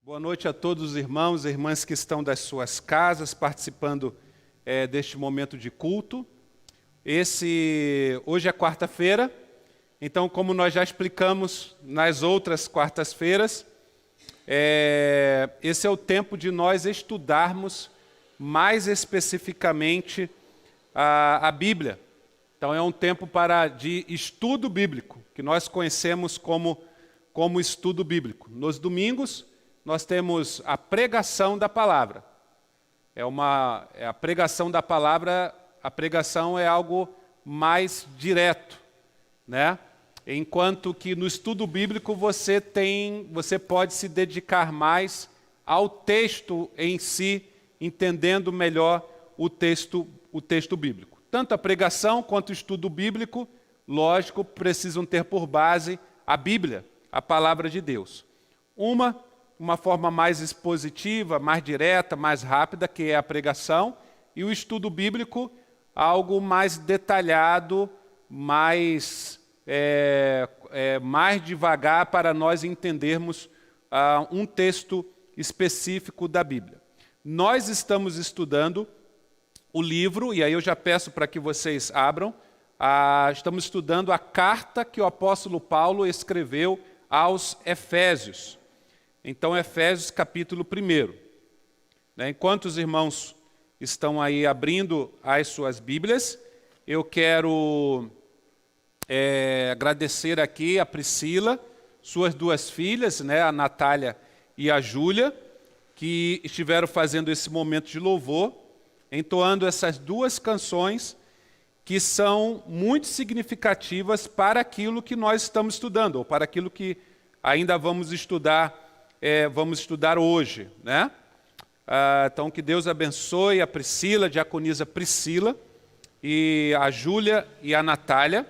Boa noite a todos os irmãos e irmãs que estão das suas casas, participando deste momento de culto. Hoje é quarta-feira, então, como nós já explicamos nas outras quartas-feiras, esse é o tempo de nós estudarmos mais especificamente a Bíblia. Então, é um tempo de estudo bíblico, que nós conhecemos como estudo bíblico. Nos domingos, nós temos a pregação da palavra. A pregação da palavra, a pregação é algo mais direto, né? Enquanto que no estudo bíblico você pode se dedicar mais ao texto em si, entendendo melhor o texto bíblico. Tanto a pregação quanto o estudo bíblico, lógico, precisam ter por base a Bíblia, a palavra de Deus. Uma forma mais expositiva, mais direta, mais rápida, que é a pregação, e o estudo bíblico, algo mais detalhado, mais devagar, para nós entendermos um texto específico da Bíblia. Nós estamos estudando o livro, e aí eu já peço para que vocês abram, estamos estudando a carta que o apóstolo Paulo escreveu aos Efésios. Então, Efésios capítulo 1. Enquanto os irmãos estão aí abrindo as suas Bíblias, eu quero agradecer aqui a Priscila, suas duas filhas, a Natália e a Júlia, que estiveram fazendo esse momento de louvor, entoando essas duas canções que são muito significativas para aquilo que nós estamos estudando, ou para aquilo que ainda vamos estudar hoje, né? Então, que Deus abençoe a Priscila, a diaconisa Priscila, e a Júlia e a Natália,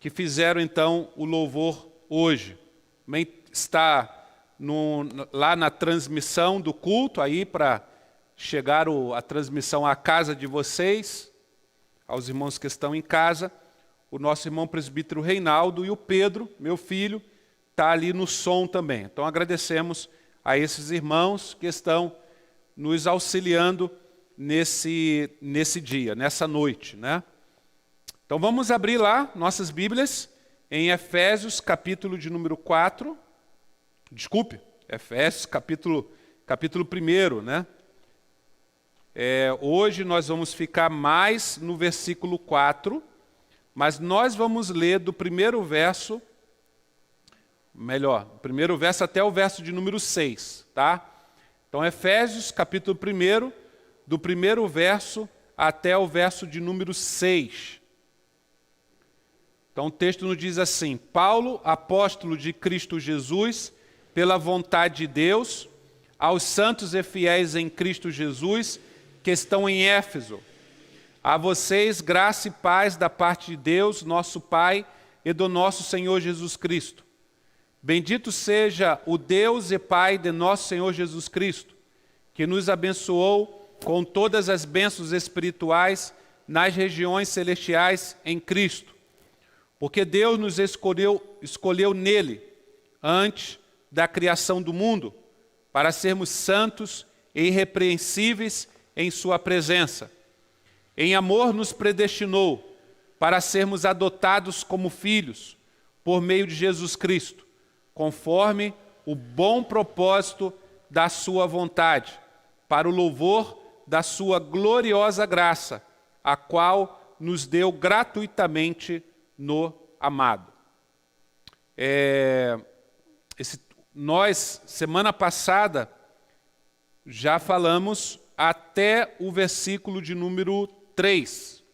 que fizeram, então, o louvor hoje. Também está lá na transmissão do culto, aí para chegar a transmissão à casa de vocês, aos irmãos que estão em casa, o nosso irmão presbítero Reinaldo e o Pedro, meu filho, está ali no som também. Então, agradecemos a esses irmãos que estão nos auxiliando nesse dia, nessa noite, né? Então, vamos abrir lá nossas Bíblias em Efésios, capítulo de número 4. Efésios, capítulo 1, né? Hoje nós vamos ficar mais no versículo 4, mas nós vamos ler do primeiro verso até o verso de número 6, tá? Então, Efésios, capítulo 1, do primeiro verso até o verso de número 6. Então, o texto nos diz assim: Paulo, apóstolo de Cristo Jesus, pela vontade de Deus, aos santos e fiéis em Cristo Jesus, que estão em Éfeso. A vocês, graça e paz da parte de Deus, nosso Pai, e do nosso Senhor Jesus Cristo. Bendito seja o Deus e Pai de nosso Senhor Jesus Cristo, que nos abençoou com todas as bênçãos espirituais nas regiões celestiais em Cristo. Porque Deus nos escolheu nele, antes da criação do mundo, para sermos santos e irrepreensíveis em sua presença. Em amor nos predestinou para sermos adotados como filhos, por meio de Jesus Cristo, conforme o bom propósito da sua vontade, para o louvor da sua gloriosa graça, a qual nos deu gratuitamente no amado. Nós, semana passada, já falamos até o versículo de número 3.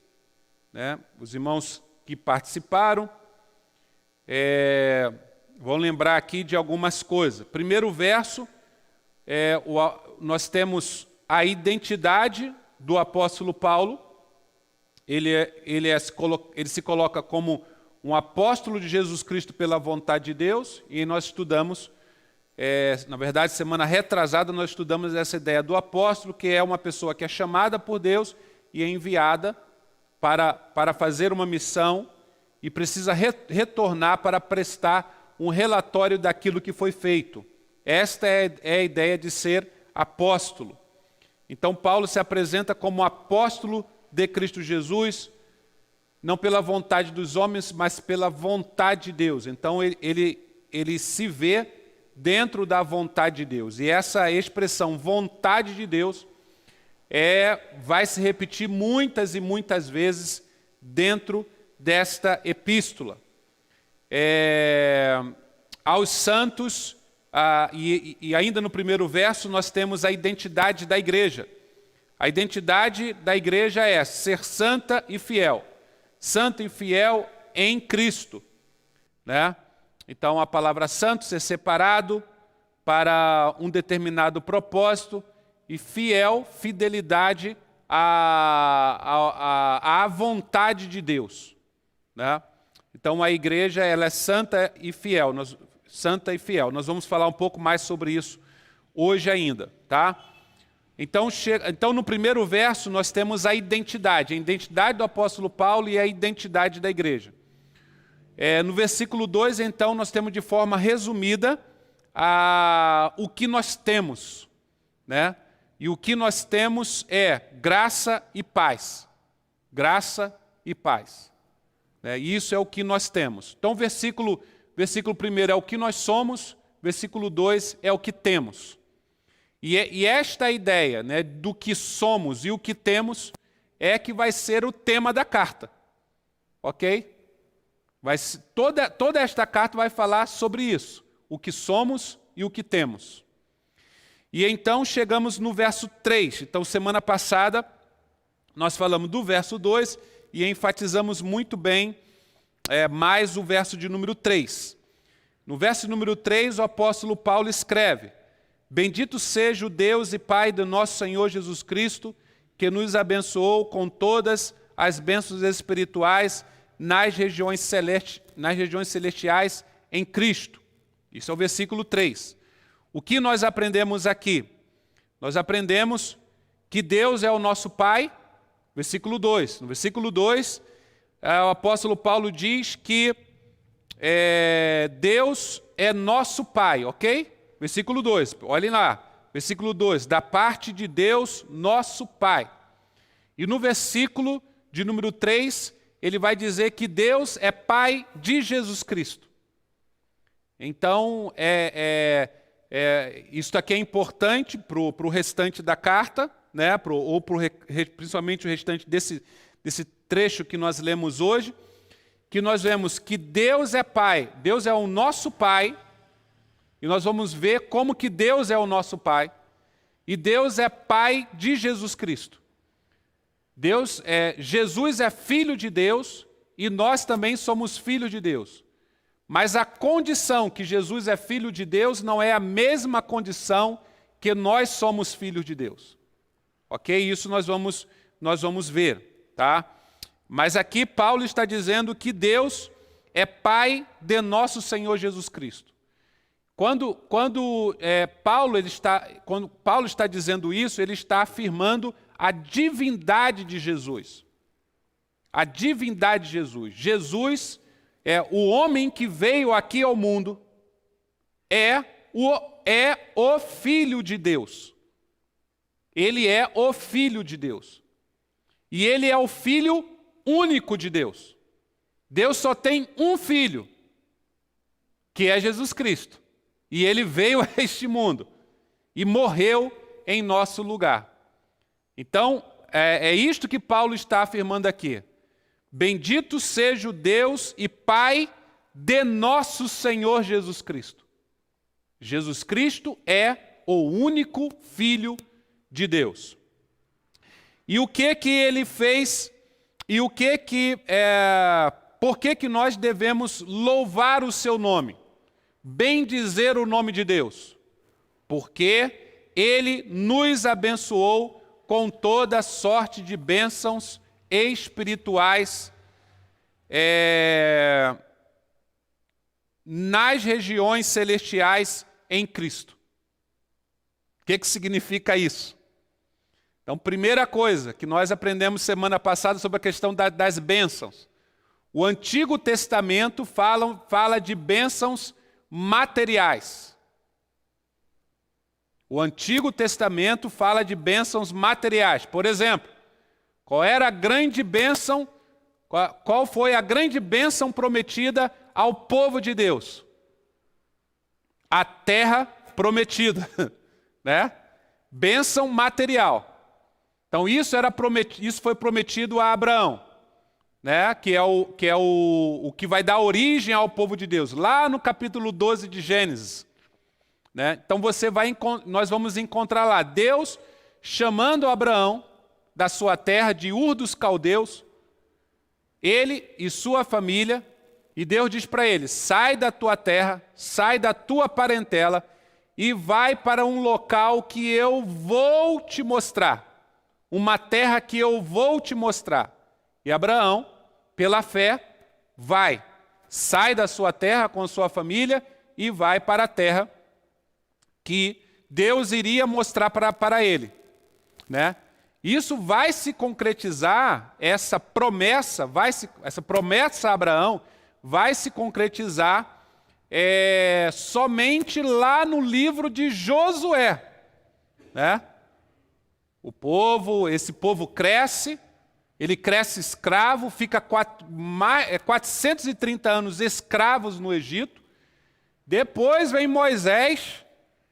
Né? Os irmãos que participaram vão lembrar aqui de algumas coisas. Primeiro verso, nós temos a identidade do apóstolo Paulo. Ele se coloca como um apóstolo de Jesus Cristo pela vontade de Deus, e nós estudamos, na verdade, semana retrasada, nós estudamos essa ideia do apóstolo, que é uma pessoa que é chamada por Deus e é enviada para fazer uma missão e precisa retornar para prestar um relatório daquilo que foi feito. esta é a ideia de ser apóstolo. Então Paulo se apresenta como apóstolo de Cristo Jesus, não pela vontade dos homens, mas pela vontade de Deus. Então ele se vê dentro da vontade de Deus. E essa expressão, vontade de Deus, vai se repetir muitas e muitas vezes dentro desta epístola. Aos santos, e ainda no primeiro verso, nós temos a identidade da igreja. A identidade da igreja é ser santa e fiel. Santo e fiel em Cristo, né? Então, a palavra santo, ser separado para um determinado propósito, e fiel, fidelidade à vontade de Deus, né? Então, a igreja ela é santa e fiel. Santa e fiel. Nós vamos falar um pouco mais sobre isso hoje ainda, tá? Então, no primeiro verso, nós temos a identidade do apóstolo Paulo e a identidade da igreja. No versículo 2, então, nós temos de forma resumida o que nós temos, né? E o que nós temos é graça e paz. Graça e paz. Isso é o que nós temos. Então, versículo 1 é o que nós somos, versículo 2 é o que temos. E esta ideia, né, do que somos e o que temos é que vai ser o tema da carta. Ok? Toda esta carta vai falar sobre isso. O que somos e o que temos. E então chegamos no verso 3. Então, semana passada, nós falamos do verso 2 e enfatizamos muito bem mais o verso de número 3. No verso número 3, o apóstolo Paulo escreve: Bendito seja o Deus e Pai do nosso Senhor Jesus Cristo, que nos abençoou com todas as bênçãos espirituais nas regiões celestiais em Cristo. Isso é o versículo 3. O que nós aprendemos aqui? Nós aprendemos que Deus é o nosso Pai, versículo 2. No versículo 2, o apóstolo Paulo diz que Deus é nosso Pai, ok? Versículo 2, olhem lá. Versículo 2, da parte de Deus, nosso Pai. E no versículo de número 3, ele vai dizer que Deus é Pai de Jesus Cristo. Então, isso aqui é importante para o restante da carta, né? Principalmente o restante desse trecho que nós lemos hoje, que nós vemos que Deus é Pai, Deus é o nosso Pai, e nós vamos ver como que Deus é o nosso Pai, e Deus é Pai de Jesus Cristo. Jesus é filho de Deus, e nós também somos filhos de Deus. Mas a condição que Jesus é filho de Deus não é a mesma condição que nós somos filhos de Deus. Ok? Isso nós vamos ver, tá? Mas aqui Paulo está dizendo que Deus é Pai de nosso Senhor Jesus Cristo. Quando Paulo está dizendo isso, ele está afirmando a divindade de Jesus. A divindade de Jesus. Jesus o homem que veio aqui ao mundo, é o Filho de Deus. Ele é o Filho de Deus. E ele é o Filho único de Deus. Deus só tem um Filho, que é Jesus Cristo. E ele veio a este mundo e morreu em nosso lugar. Então, é isto que Paulo está afirmando aqui. Bendito seja o Deus e Pai de nosso Senhor Jesus Cristo. Jesus Cristo é o único Filho de Deus. E o que ele fez e por que nós devemos louvar o seu nome? Bendizer o nome de Deus? Porque ele nos abençoou com toda sorte de bênçãos espirituais nas regiões celestiais em Cristo. O que significa isso? Então, primeira coisa que nós aprendemos semana passada sobre a questão das bênçãos. O Antigo Testamento fala de bênçãos materiais. O Antigo Testamento fala de bênçãos materiais. Por exemplo, qual era a grande bênção, qual foi a grande bênção prometida ao povo de Deus? A terra prometida, né? Bênção material. Então isso foi prometido a Abraão, né? Que é o que vai dar origem ao povo de Deus, lá no capítulo 12 de Gênesis. Né? Então nós vamos encontrar lá Deus chamando Abraão da sua terra de Ur dos Caldeus, ele e sua família, e Deus diz para ele: sai da tua terra, sai da tua parentela e vai para um local que eu vou te mostrar, uma terra que eu vou te mostrar. E Abraão, pela fé, sai da sua terra com sua família e vai para a terra que Deus iria mostrar para ele, né? Isso vai se concretizar, essa promessa a Abraão vai se concretizar somente lá no livro de Josué, né? Esse povo cresce, ele cresce escravo, fica 430 anos escravos no Egito. Depois vem Moisés,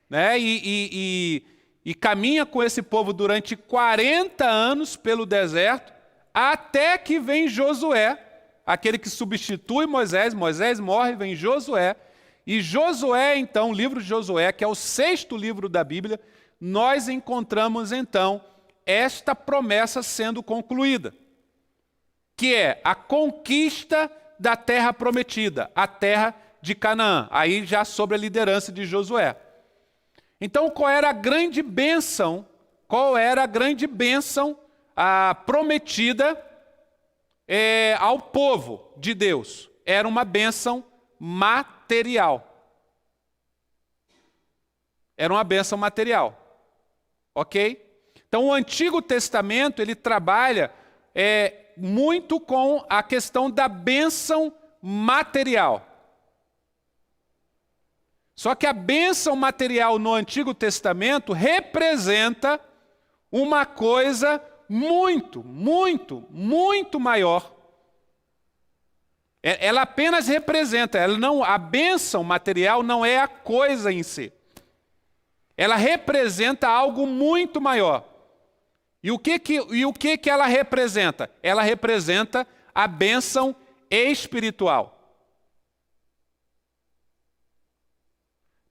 né, e caminha com esse povo durante 40 anos pelo deserto, até que vem Josué, aquele que substitui Moisés. Moisés morre, vem Josué. E Josué, então, o livro de Josué, que é o 6º livro da Bíblia, nós encontramos, então, esta promessa sendo concluída, que é a conquista da terra prometida, a terra de Canaã, aí já sob a liderança de Josué. Então, qual era a grande bênção prometida ao povo de Deus? Era uma bênção material. Era uma bênção material. Ok? Então, o Antigo Testamento, ele trabalha muito com a questão da bênção material. Só que a bênção material no Antigo Testamento representa uma coisa muito, muito, muito maior. Ela apenas representa, a bênção material não é a coisa em si. Ela representa algo muito maior. E o que ela representa? Ela representa a bênção espiritual.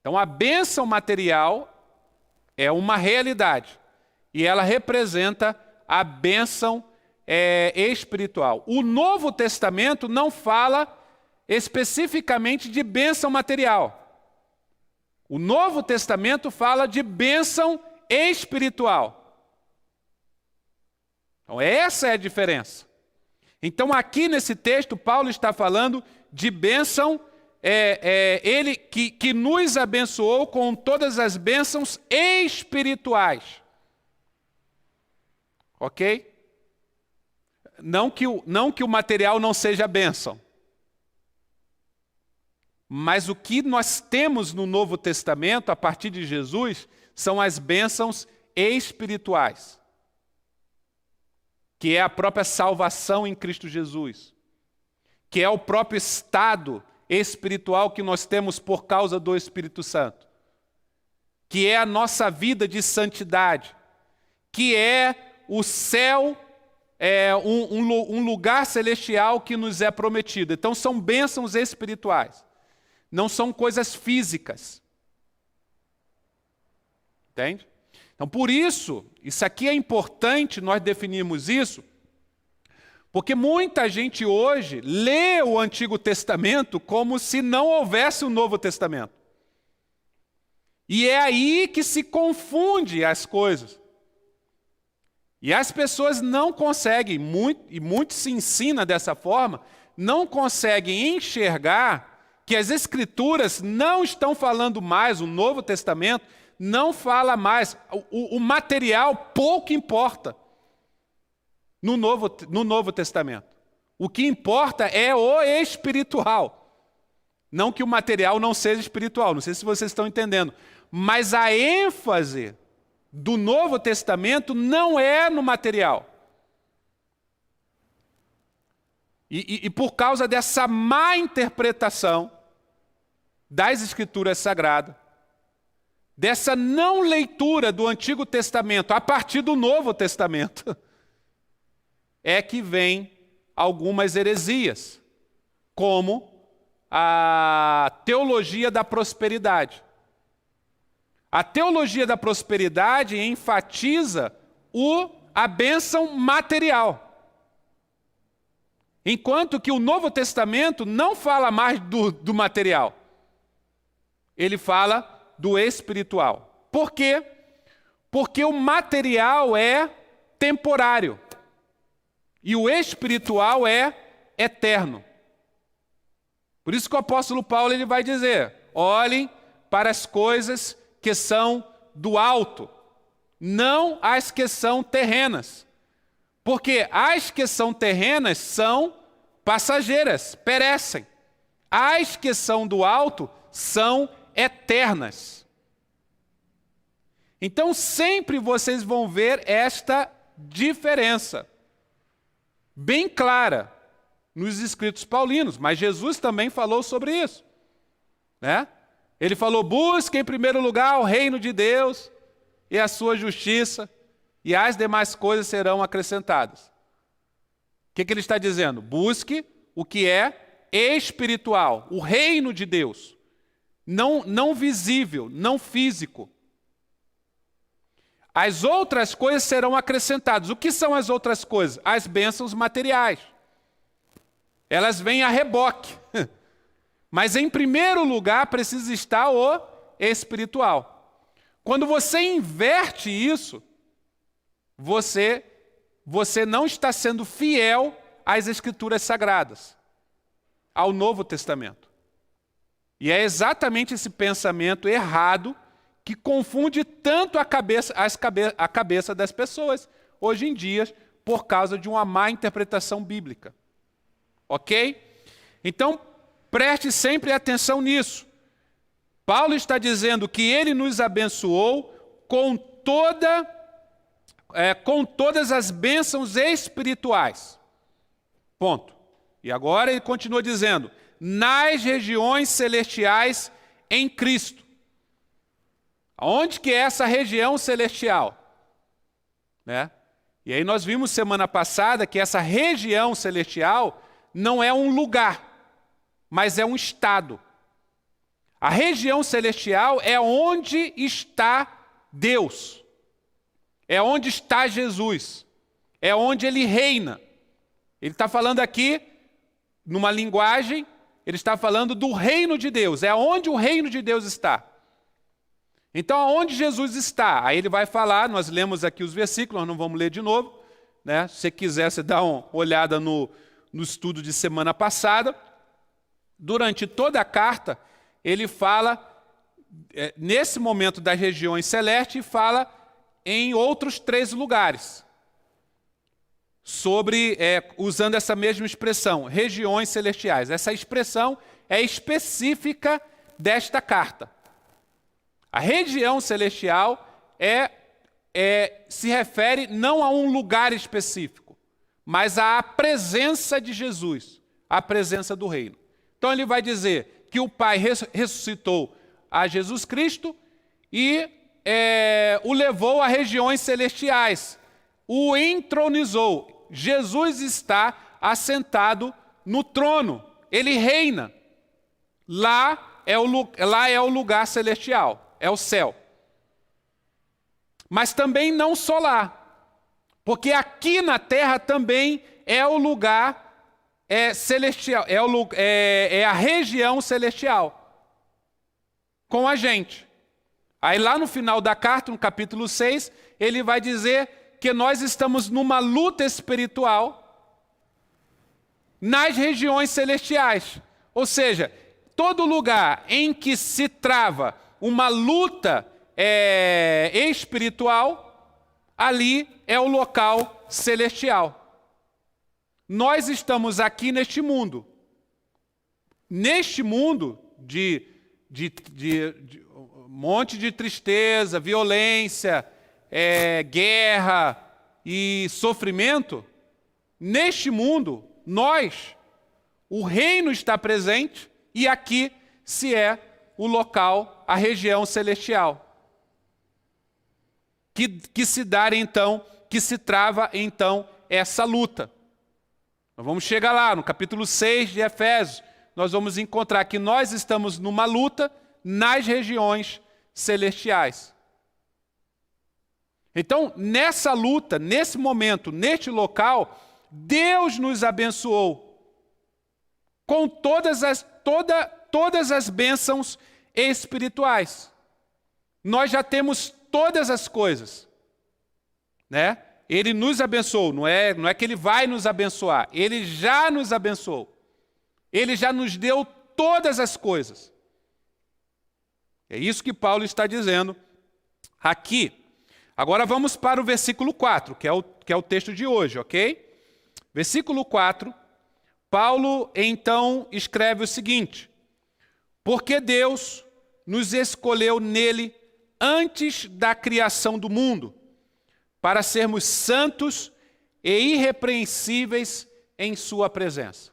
Então, a bênção material é uma realidade e ela representa a bênção espiritual. O Novo Testamento não fala especificamente de bênção material. O Novo Testamento fala de bênção espiritual. Então, essa é a diferença. Então, aqui nesse texto, Paulo está falando de bênção ele que nos abençoou com todas as bênçãos espirituais. Ok? Não que o material não seja bênção. Mas o que nós temos no Novo Testamento, a partir de Jesus, são as bênçãos espirituais. Que é a própria salvação em Cristo Jesus. Que é o próprio estado espiritual que nós temos por causa do Espírito Santo, que é a nossa vida de santidade, que é o céu, um lugar celestial que nos é prometido. Então são bênçãos espirituais, não são coisas físicas. Entende? Então por isso aqui é importante nós definirmos isso, porque muita gente hoje lê o Antigo Testamento como se não houvesse o Novo Testamento. E é aí que se confunde as coisas. E as pessoas não conseguem, e muito se ensina dessa forma, não conseguem enxergar que as Escrituras não estão falando mais, o Novo Testamento não fala mais, o material pouco importa. No Novo Testamento. O que importa é o espiritual. Não que o material não seja espiritual. Não sei se vocês estão entendendo. Mas a ênfase do Novo Testamento não é no material. E por causa dessa má interpretação das Escrituras Sagradas, dessa não leitura do Antigo Testamento a partir do Novo Testamento, é que vem algumas heresias, como a teologia da prosperidade. A teologia da prosperidade enfatiza a bênção material. Enquanto que o Novo Testamento não fala mais do material. Ele fala do espiritual. Por quê? Porque o material é temporário. E o espiritual é eterno. Por isso que o apóstolo Paulo ele vai dizer, olhem para as coisas que são do alto, não as que são terrenas. Porque as que são terrenas são passageiras, perecem. As que são do alto são eternas. Então sempre vocês vão ver esta diferença, bem clara, nos escritos paulinos, mas Jesus também falou sobre isso, né? Ele falou, busque em primeiro lugar o reino de Deus e a sua justiça, e as demais coisas serão acrescentadas. O que ele está dizendo? Busque o que é espiritual, o reino de Deus, não visível, não físico. As outras coisas serão acrescentadas. O que são as outras coisas? As bênçãos materiais. Elas vêm a reboque. Mas em primeiro lugar precisa estar o espiritual. Quando você inverte isso, você não está sendo fiel às Escrituras Sagradas, ao Novo Testamento. E é exatamente esse pensamento errado que confunde tanto a cabeça das pessoas, hoje em dia, por causa de uma má interpretação bíblica. Ok? Então, preste sempre atenção nisso. Paulo está dizendo que ele nos abençoou com todas as bênçãos espirituais. Ponto. E agora ele continua dizendo, nas regiões celestiais em Cristo. Onde que é essa região celestial? Né? E aí nós vimos semana passada que essa região celestial não é um lugar, mas é um estado. A região celestial é onde está Deus. É onde está Jesus. É onde Ele reina. Ele está falando aqui, numa linguagem, ele está falando do reino de Deus. É onde o reino de Deus está. Então, aonde Jesus está? Aí ele vai falar, nós lemos aqui os versículos, nós não vamos ler de novo, né? Se você quiser, você dá uma olhada no estudo de semana passada. Durante toda a carta, ele fala, nesse momento das regiões celestes, fala em outros 3 lugares, usando essa mesma expressão, regiões celestiais. Essa expressão é específica desta carta. A região celestial se refere não a um lugar específico, mas à presença de Jesus, à presença do reino. Então ele vai dizer que o Pai ressuscitou a Jesus Cristo e o levou a regiões celestiais, o entronizou. Jesus está assentado no trono, ele reina. Lá é o lugar celestial. É o céu. Mas também não só lá. Porque aqui na terra também é o lugar celestial, é a região celestial. Com a gente. Aí lá no final da carta, no capítulo 6, ele vai dizer que nós estamos numa luta espiritual nas regiões celestiais. Ou seja, todo lugar em que se trava uma luta espiritual, ali é o local celestial. Nós estamos aqui neste mundo. Neste mundo monte de tristeza, violência, guerra e sofrimento, neste mundo, o reino está presente e aqui se é o local, a região celestial. Que se dá então, que se trava então essa luta. Nós vamos chegar lá, no capítulo 6 de Efésios, nós vamos encontrar que nós estamos numa luta nas regiões celestiais. Então, nessa luta, nesse momento, neste local, Deus nos abençoou com todas as bênçãos espirituais. Nós já temos todas as coisas, né? Ele nos abençoou, não é que Ele vai nos abençoar, Ele já nos abençoou. Ele já nos deu todas as coisas. É isso que Paulo está dizendo aqui. Agora vamos para o versículo 4, que é o texto de hoje, ok? Versículo 4, Paulo então escreve o seguinte: porque Deus nos escolheu nele antes da criação do mundo, para sermos santos e irrepreensíveis em sua presença.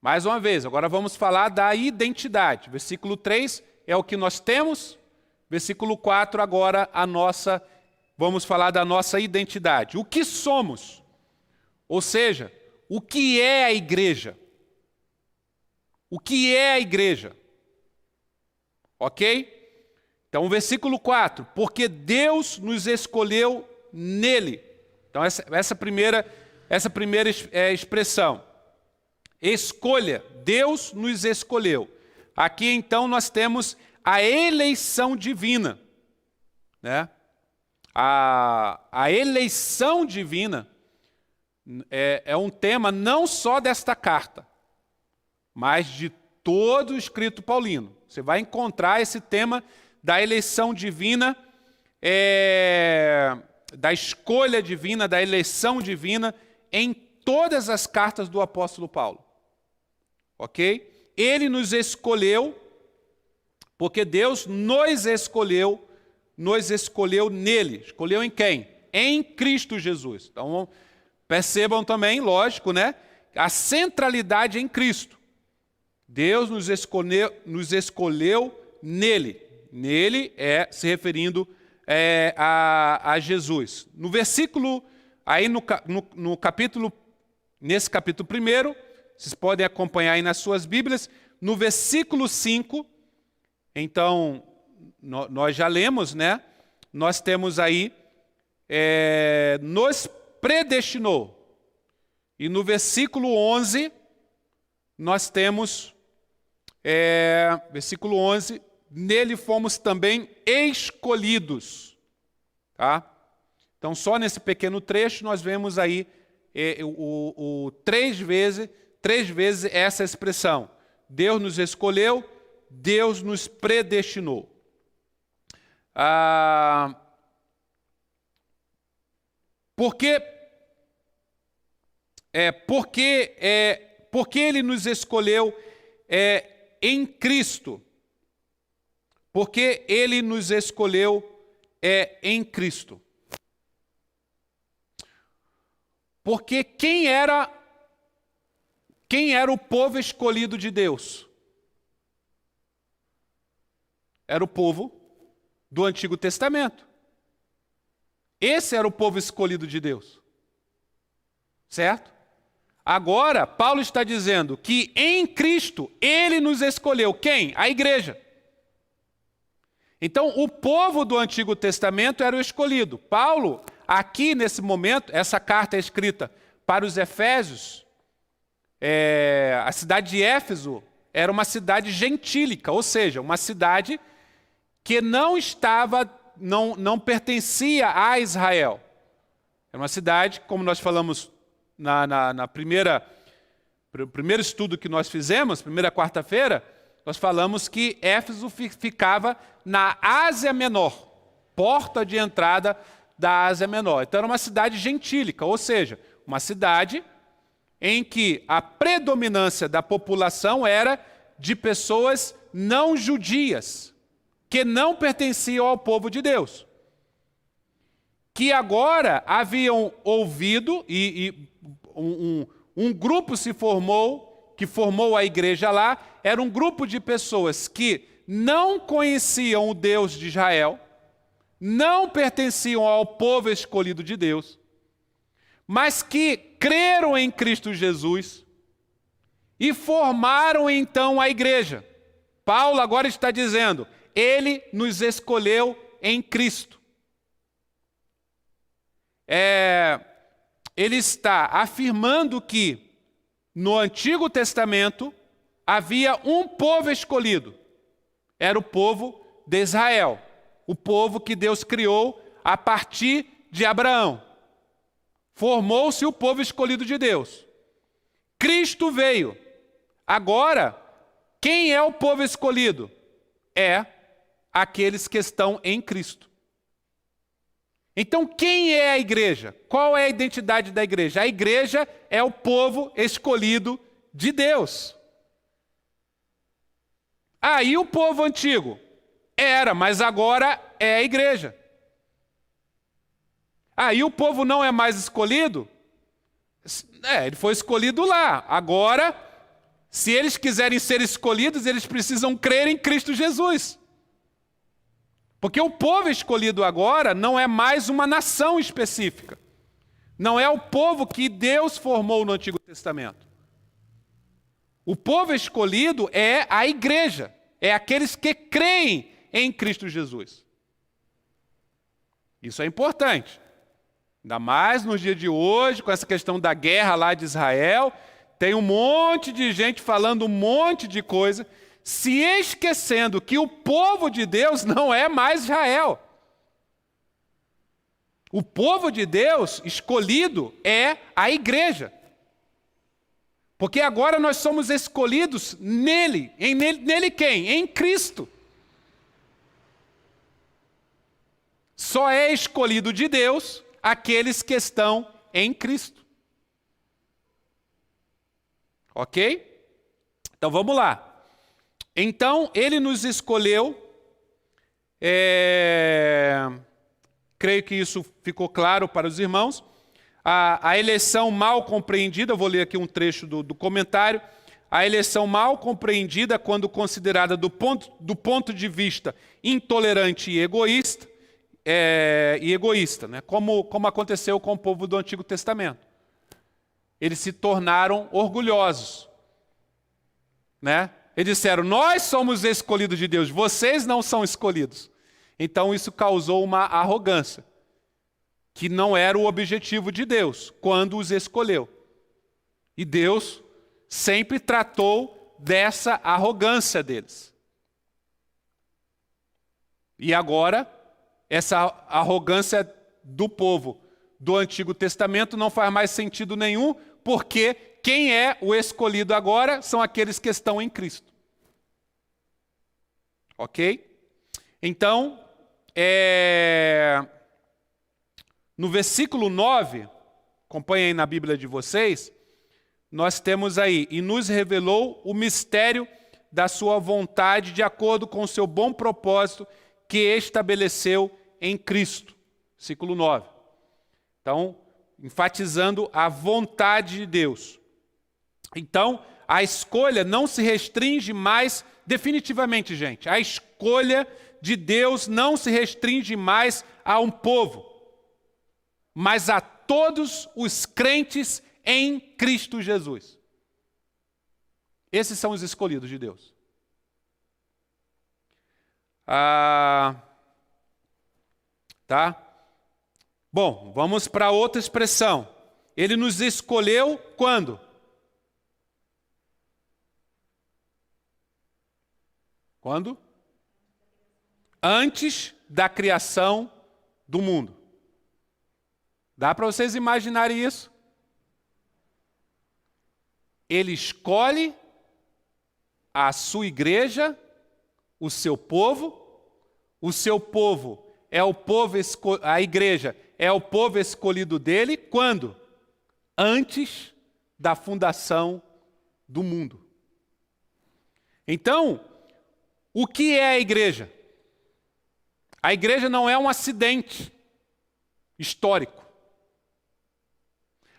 Mais uma vez, agora vamos falar da identidade. Versículo 3 é o que nós temos. Versículo 4, agora vamos falar da nossa identidade. O que somos? Ou seja, o que é a igreja? O que é a igreja? Ok? Então, versículo 4, porque Deus nos escolheu nele. Então, essa primeira expressão. Escolha, Deus nos escolheu. Aqui, então, nós temos a eleição divina. Né? A eleição divina é um tema não só desta carta, mas de todo o escrito paulino. Você vai encontrar esse tema da eleição divina, da escolha divina, da eleição divina, em todas as cartas do apóstolo Paulo. Ok? Ele nos escolheu, porque Deus nos escolheu nele. Escolheu em quem? Em Cristo Jesus. Então, percebam também, lógico, né? A centralidade em Cristo. Deus nos escolheu nele. Nele se referindo a Jesus. No versículo, aí nesse capítulo 1, vocês podem acompanhar aí nas suas Bíblias, no versículo 5, então, nós já lemos, né? Nós temos aí, nos predestinou. E no versículo 11, nós temos, versículo 11, nele fomos também escolhidos. Tá? Então, só nesse pequeno trecho, nós vemos aí três vezes essa expressão. Deus nos escolheu, Deus nos predestinou. Porque Ele nos escolheu em Cristo. Porque Ele nos escolheu em Cristo. Porque quem era o povo escolhido de Deus? Era o povo do Antigo Testamento. Esse era o povo escolhido de Deus. Certo? Agora, Paulo está dizendo que em Cristo Ele nos escolheu. Quem? A igreja. Então, o povo do Antigo Testamento era o escolhido. Paulo, aqui nesse momento, essa carta é escrita para os Efésios. A cidade de Éfeso era uma cidade gentílica, ou seja, uma cidade que não pertencia a Israel. Era uma cidade, como nós falamos no primeiro estudo que nós fizemos, primeira quarta-feira, nós falamos que Éfeso ficava na Ásia Menor, porta de entrada da Ásia Menor. Então era uma cidade gentílica, ou seja, uma cidade em que a predominância da população era de pessoas não judias. que não pertenciam ao povo de Deus, que agora haviam ouvido, e um grupo se formou, que formou a igreja lá, era um grupo de pessoas que não conheciam o Deus de Israel, não pertenciam ao povo escolhido de Deus, mas que creram em Cristo Jesus e formaram então a igreja. Paulo agora está dizendo, ele nos escolheu em Cristo. Ele está afirmando que no Antigo Testamento havia um povo escolhido. Era o povo de Israel, o povo que Deus criou a partir de Abraão. Formou-se o povo escolhido de Deus. Cristo veio. Agora, quem é o povo escolhido? É aqueles que estão em Cristo. Então, quem é a igreja? Qual é a identidade da igreja? A igreja é o povo escolhido de Deus. Aí o povo antigo era, mas agora é a igreja. Aí o povo não é mais escolhido? Ele foi escolhido lá. Agora, se eles quiserem ser escolhidos, eles precisam crer em Cristo Jesus. Porque o povo escolhido agora não é mais uma nação específica. Não é o povo que Deus formou no Antigo Testamento. O povo escolhido é a igreja. É aqueles que creem em Cristo Jesus. Isso é importante. Ainda mais nos dias de hoje, com essa questão da guerra lá de Israel, tem um monte de gente falando um monte de coisa, se esquecendo que o povo de Deus não é mais Israel. O povo de Deus escolhido é a igreja. Porque agora nós somos escolhidos nele. Nele quem? Em Cristo. Só é escolhido de Deus aqueles que estão em Cristo. Ok? Então vamos lá. Então, ele nos escolheu, creio que isso ficou claro para os irmãos, a eleição mal compreendida, eu vou ler aqui um trecho do comentário, a eleição mal compreendida quando considerada do ponto de vista intolerante e egoísta, né? Como aconteceu com o povo do Antigo Testamento. Eles se tornaram orgulhosos, né? Eles disseram, nós somos escolhidos de Deus, vocês não são escolhidos. Então isso causou uma arrogância, que não era o objetivo de Deus, quando os escolheu. E Deus sempre tratou dessa arrogância deles. E agora, essa arrogância do povo do Antigo Testamento não faz mais sentido nenhum, porque quem é o escolhido agora são aqueles que estão em Cristo. Ok? Então, no versículo 9, acompanhem aí na Bíblia de vocês, nós temos aí, e nos revelou o mistério da sua vontade de acordo com o seu bom propósito que estabeleceu em Cristo. Versículo 9. Então, enfatizando a vontade de Deus. Então, a escolha não se restringe mais, definitivamente, gente, a escolha de Deus não se restringe mais a um povo, mas a todos os crentes em Cristo Jesus. Esses são os escolhidos de Deus. Tá? Bom, vamos para outra expressão. Ele nos escolheu quando? Quando? Antes da criação do mundo. Dá para vocês imaginarem isso? Ele escolhe a sua igreja, o seu povo é o povo, a igreja é o povo escolhido dele, quando? Antes da fundação do mundo. Então, o que é a igreja? A igreja não é um acidente histórico.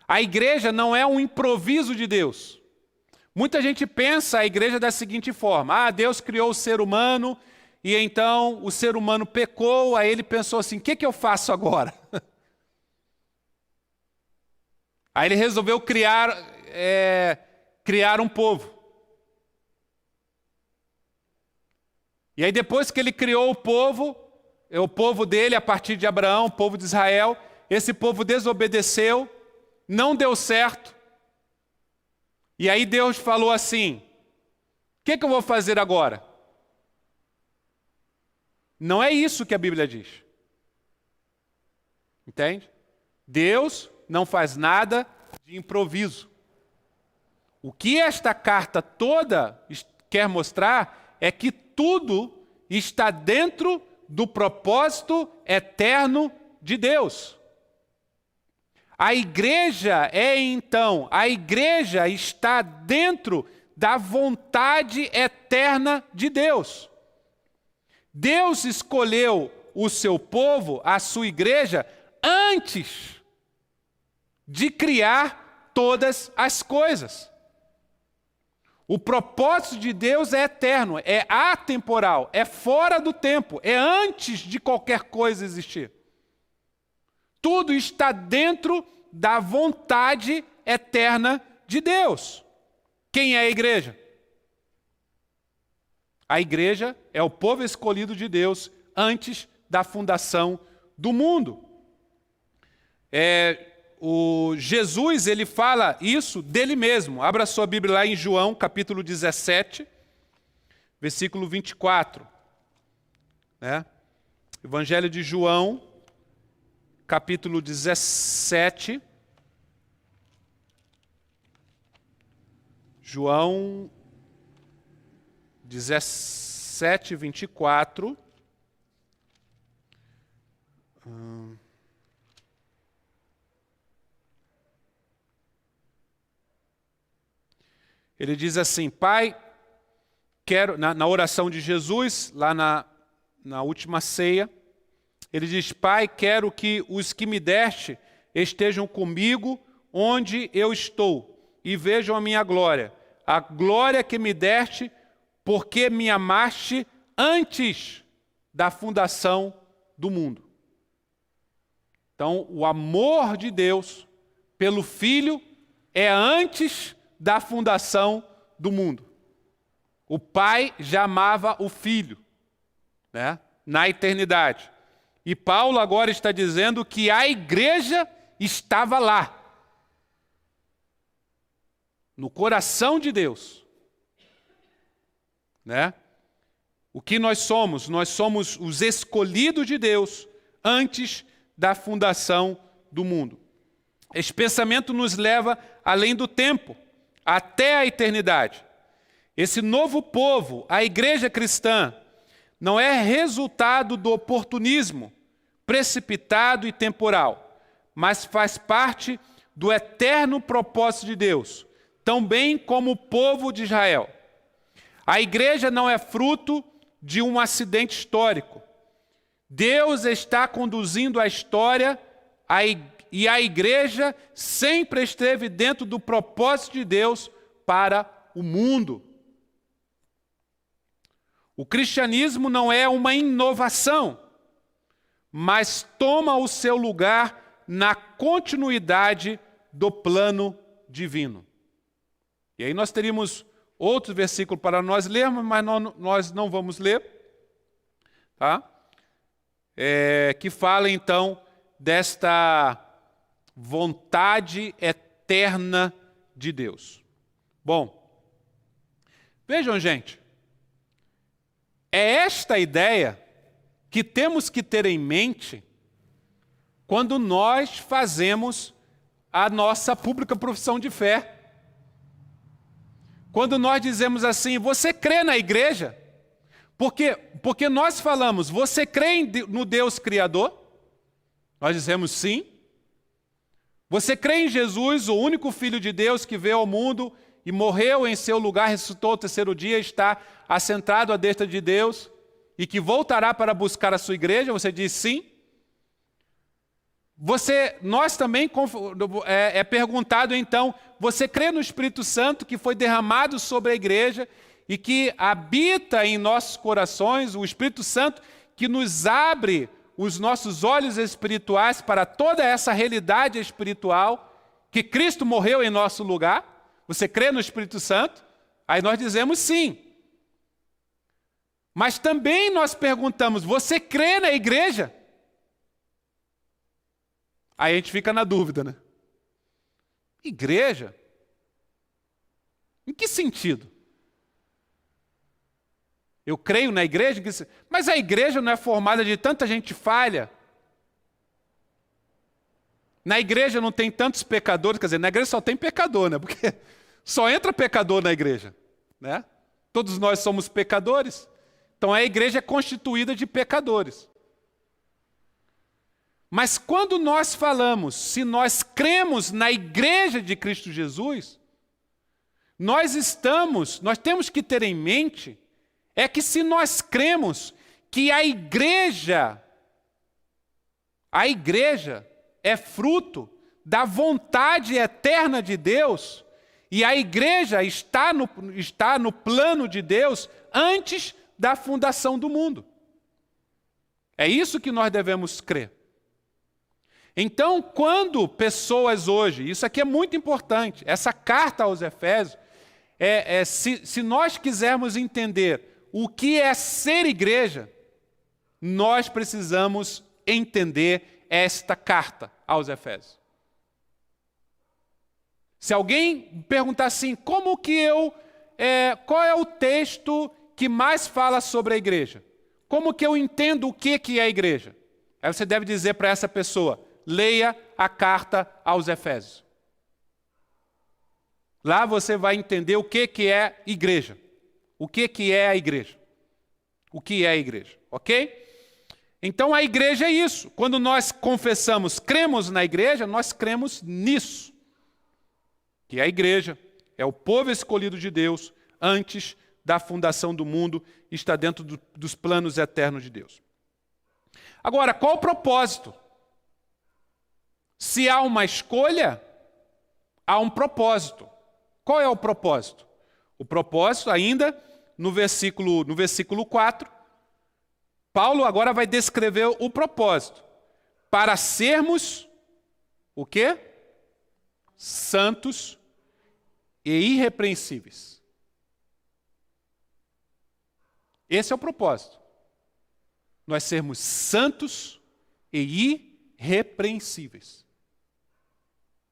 A igreja não é um improviso de Deus. Muita gente pensa a igreja da seguinte forma: Deus criou o ser humano e então o ser humano pecou, aí ele pensou assim, o que eu faço agora? Aí ele resolveu criar um povo. E aí depois que ele criou o povo dele a partir de Abraão, o povo de Israel, esse povo desobedeceu, não deu certo. E aí Deus falou assim, o que eu vou fazer agora? Não é isso que a Bíblia diz. Entende? Deus não faz nada de improviso. O que esta carta toda quer mostrar é que tudo está dentro do propósito eterno de Deus. A igreja está dentro da vontade eterna de Deus. Deus escolheu o seu povo, a sua igreja, antes de criar todas as coisas. O propósito de Deus é eterno, é atemporal, é fora do tempo, é antes de qualquer coisa existir. Tudo está dentro da vontade eterna de Deus. Quem é a igreja? A igreja é o povo escolhido de Deus antes da fundação do mundo. Jesus, ele fala isso dele mesmo. Abra sua Bíblia lá em João, capítulo 17, versículo 24. Evangelho de João, capítulo 17. João 17, 24. Ele diz assim, Pai, quero, na oração de Jesus, lá na última ceia, ele diz, Pai, quero que os que me deste estejam comigo onde eu estou e vejam a minha glória. A glória que me deste porque me amaste antes da fundação do mundo. Então, o amor de Deus pelo Filho é antes da fundação do mundo. O Pai já amava o Filho, na eternidade. E Paulo agora está dizendo que a igreja estava lá, no coração de Deus. O que nós somos? Nós somos os escolhidos de Deus antes da fundação do mundo. Esse pensamento nos leva além do tempo, até a eternidade. Esse novo povo, a igreja cristã, não é resultado do oportunismo precipitado e temporal, mas faz parte do eterno propósito de Deus, tão bem como o povo de Israel. A igreja não é fruto de um acidente histórico. Deus está conduzindo a história e a igreja sempre esteve dentro do propósito de Deus para o mundo. O cristianismo não é uma inovação, mas toma o seu lugar na continuidade do plano divino. E aí nós teríamos outro versículo para nós lermos, mas nós não vamos ler, que fala então desta vontade eterna de Deus. Bom, vejam, gente, é esta ideia que temos que ter em mente quando nós fazemos a nossa pública profissão de fé. Quando nós dizemos assim, você crê na igreja? Porque nós falamos, você crê no Deus Criador? Nós dizemos sim. Você crê em Jesus, o único Filho de Deus que veio ao mundo e morreu em seu lugar, ressuscitou ao terceiro dia, está assentado à destra de Deus? e que voltará para buscar a sua igreja? Você diz sim. Nós também é perguntado então, você crê no Espírito Santo que foi derramado sobre a igreja e que habita em nossos corações, o Espírito Santo que nos abre os nossos olhos espirituais para toda essa realidade espiritual, que Cristo morreu em nosso lugar? Você crê no Espírito Santo? Aí nós dizemos sim. Mas também nós perguntamos, você crê na igreja? Aí a gente fica na dúvida, né? Igreja? Em que sentido? Eu creio na igreja, mas a igreja não é formada de tanta gente falha? Na igreja não tem tantos pecadores, quer dizer, na igreja só tem pecador, né? Porque só entra pecador na igreja, né? Todos nós somos pecadores. Então a igreja é constituída de pecadores. Mas quando nós falamos, se nós cremos na igreja de Cristo Jesus, nós temos que ter em mente é que se nós cremos que a igreja é fruto da vontade eterna de Deus, e a igreja está no plano de Deus antes da fundação do mundo. É isso que nós devemos crer. Então, quando pessoas hoje, isso aqui é muito importante, essa carta aos Efésios, se nós quisermos entender o que é ser igreja, nós precisamos entender esta carta aos Efésios. Se alguém perguntar assim, qual é o texto que mais fala sobre a igreja? Como que eu entendo o que é a igreja? Aí você deve dizer para essa pessoa, leia a carta aos Efésios. Lá você vai entender o que é igreja. O que é a igreja. O que é a igreja, ok? Então a igreja é isso. Quando nós confessamos, cremos na igreja, nós cremos nisso. Que a igreja é o povo escolhido de Deus antes da fundação do mundo, está dentro dos planos eternos de Deus. Agora, qual o propósito? Se há uma escolha, há um propósito. Qual é o propósito? O propósito, ainda no versículo 4, Paulo agora vai descrever o propósito. Para sermos, o quê? Santos e irrepreensíveis. Esse é o propósito. Nós sermos santos e irrepreensíveis.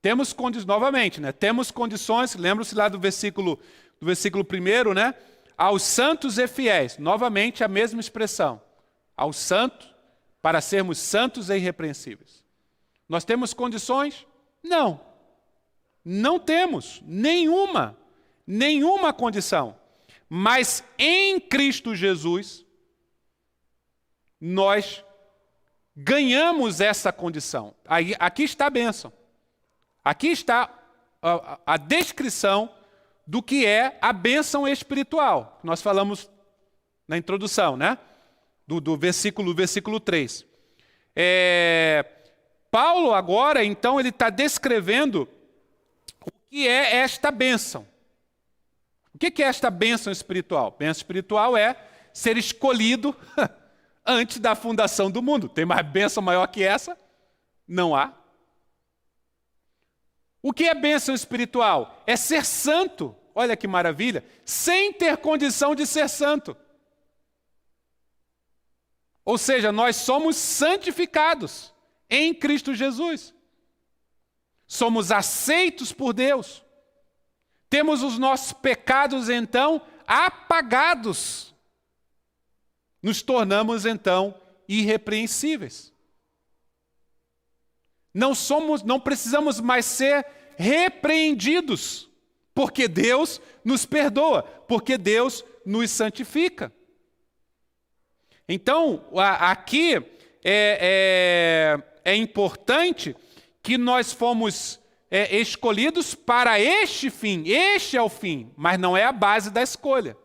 Temos condições, novamente, né? Temos condições, lembra-se lá do versículo 1, né? Aos santos e fiéis, novamente a mesma expressão. Aos santos, para sermos santos e irrepreensíveis. Nós temos condições? Não. Não temos nenhuma condição. Mas em Cristo Jesus, nós ganhamos essa condição. Aqui está a bênção. Aqui está a descrição do que é a bênção espiritual. Nós falamos na introdução, né? Do versículo 3. Paulo agora, então, ele está descrevendo o que é esta bênção. O que é esta bênção espiritual? Bênção espiritual é ser escolhido antes da fundação do mundo. Tem mais bênção maior que essa? Não há. O que é bênção espiritual? É ser santo. Olha que maravilha. Sem ter condição de ser santo. Ou seja, nós somos santificados em Cristo Jesus. Somos aceitos por Deus. Temos os nossos pecados, então, apagados. Nos tornamos, então, irrepreensíveis. Não precisamos mais ser repreendidos, porque Deus nos perdoa, porque Deus nos santifica. Então, aqui é importante que nós fomos escolhidos para este fim. Este é o fim, mas não é a base da escolha.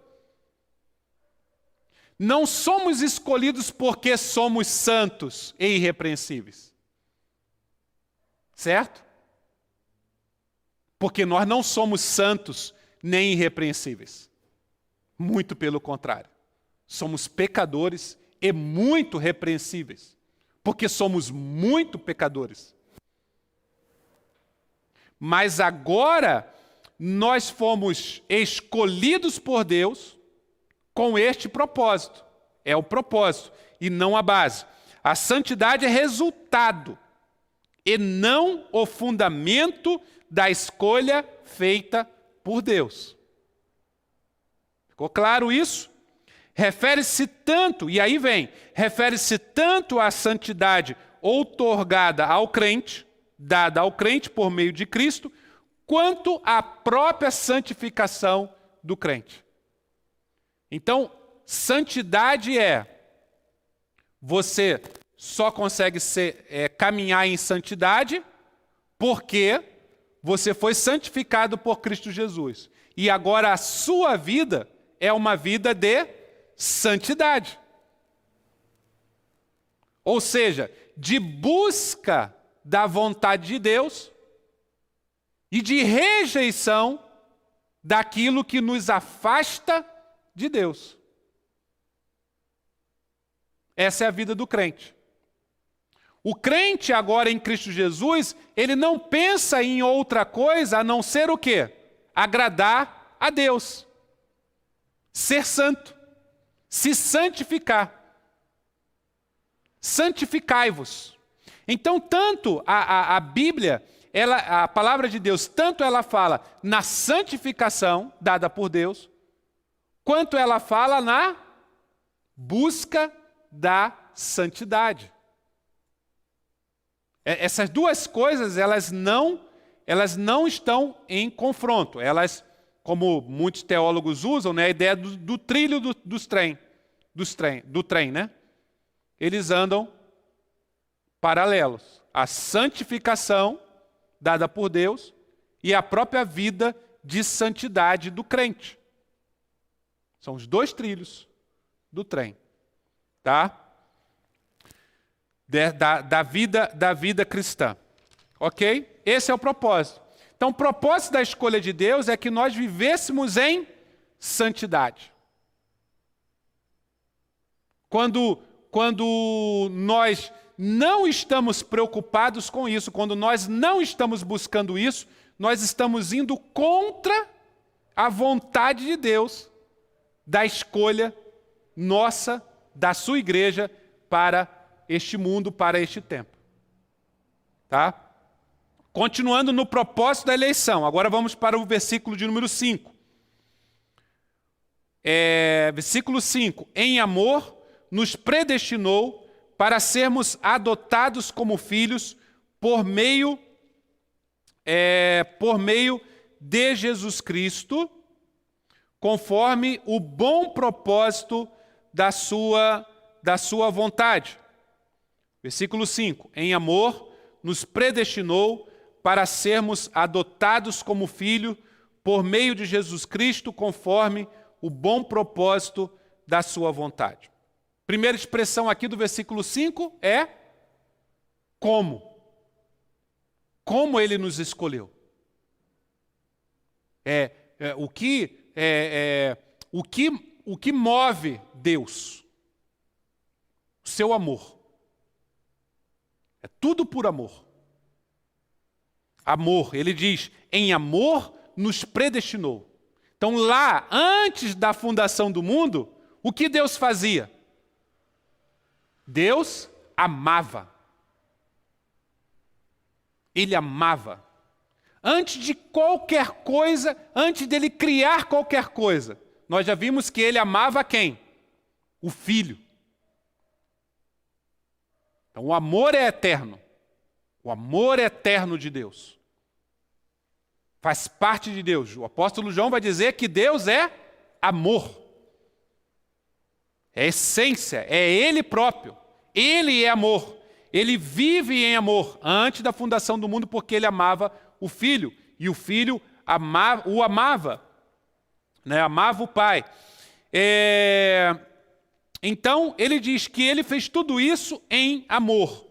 não somos escolhidos porque somos santos e irrepreensíveis. Certo? Porque nós não somos santos nem irrepreensíveis. Muito pelo contrário. Somos pecadores e muito repreensíveis. Porque somos muito pecadores. Mas agora nós fomos escolhidos por Deus com este propósito. É o propósito e não a base. A santidade é resultado e não o fundamento da escolha feita por Deus. Ficou claro isso? Refere-se tanto, e aí vem, refere-se tanto à santidade outorgada ao crente, dada ao crente por meio de Cristo, quanto à própria santificação do crente. Então, santidade você só consegue caminhar em santidade porque você foi santificado por Cristo Jesus. E agora a sua vida é uma vida de santidade. Ou seja, de busca da vontade de Deus e de rejeição daquilo que nos afasta de Deus. Essa é a vida do crente. O crente agora em Cristo Jesus, ele não pensa em outra coisa a não ser o quê? Agradar a Deus. Ser santo. Se santificar. Santificai-vos. Então, tanto a Bíblia, a palavra de Deus, tanto ela fala na santificação dada por Deus, quanto ela fala na busca da santidade. Essas duas coisas, elas não estão em confronto. Elas, como muitos teólogos usam, né, a ideia do trilho do trem, né? Eles andam paralelos. A santificação dada por Deus e a própria vida de santidade do crente. São os dois trilhos do trem, tá? Da vida cristã. Ok? Esse é o propósito. Então, o propósito da escolha de Deus é que nós vivêssemos em santidade. Quando nós não estamos preocupados com isso, quando nós não estamos buscando isso, nós estamos indo contra a vontade de Deus da escolha nossa, da sua igreja, para este mundo, para este tempo. Tá? Continuando no propósito da eleição, agora vamos para o versículo de número 5. Versículo 5. Em amor, nos predestinou para sermos adotados como filhos por meio de Jesus Cristo, conforme o bom propósito da sua vontade. Versículo 5. Em amor, nos predestinou para sermos adotados como filho por meio de Jesus Cristo, conforme o bom propósito da sua vontade. Primeira expressão aqui do versículo 5 é como. Como ele nos escolheu. O que move Deus? O seu amor. É tudo por amor. Amor, ele diz, em amor nos predestinou. Então lá, antes da fundação do mundo, o que Deus fazia? Deus amava. Ele amava. Antes de qualquer coisa, antes dele criar qualquer coisa, nós já vimos que ele amava quem? O Filho. Então o amor é eterno. O amor é eterno de Deus. Faz parte de Deus. O apóstolo João vai dizer que Deus é amor. É essência, é Ele próprio. Ele é amor. Ele vive em amor antes da fundação do mundo porque Ele amava o Filho. E o Filho o amava. Né? Amava o Pai. Então, ele diz que ele fez tudo isso em amor.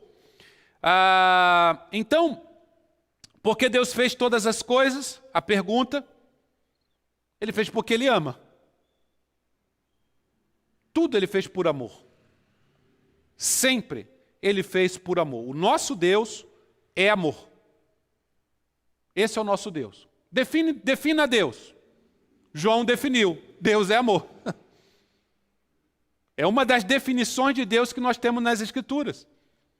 Então, por que Deus fez todas as coisas? A pergunta, ele fez porque ele ama. Tudo ele fez por amor. Sempre ele fez por amor. O nosso Deus é amor. Esse é o nosso Deus. Defina Deus. João definiu. Deus é amor. É uma das definições de Deus que nós temos nas Escrituras.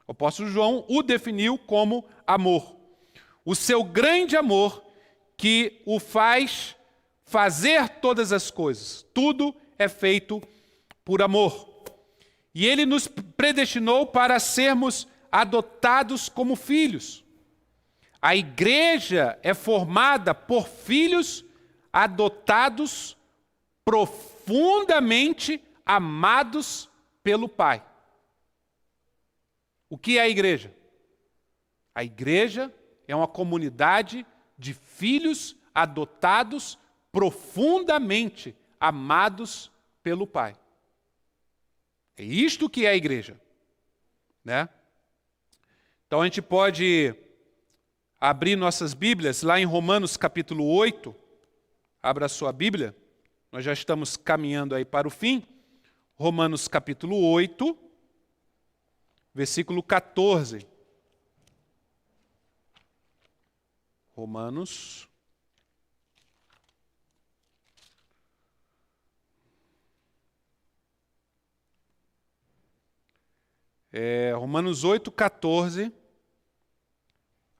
O apóstolo João o definiu como amor. O seu grande amor que o faz fazer todas as coisas. Tudo é feito por amor. E ele nos predestinou para sermos adotados como filhos. A igreja é formada por filhos adotados profundamente amados pelo Pai. O que é a igreja? A igreja é uma comunidade de filhos adotados profundamente amados pelo Pai. É isto que é a igreja, né? Então a gente pode abrir nossas Bíblias lá em Romanos capítulo 8. Abra a sua Bíblia. Nós já estamos caminhando aí para o fim. Romanos capítulo 8, versículo 14. Romanos Romanos 8, 14,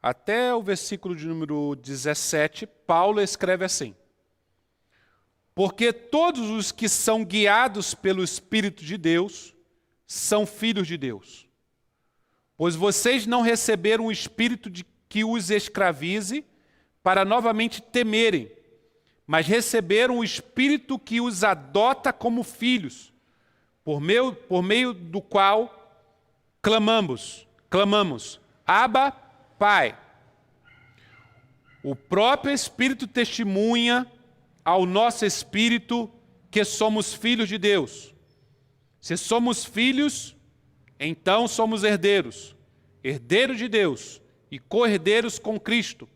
até o versículo de número 17, Paulo escreve assim: porque todos os que são guiados pelo Espírito de Deus são filhos de Deus. Pois vocês não receberam o Espírito que os escravize para novamente temerem, mas receberam o Espírito que os adota como filhos, por meio do qual clamamos, Abba, Pai. O próprio Espírito testemunha ao nosso espírito que somos filhos de Deus. Se somos filhos, então somos herdeiros, herdeiros de Deus e co-herdeiros com Cristo.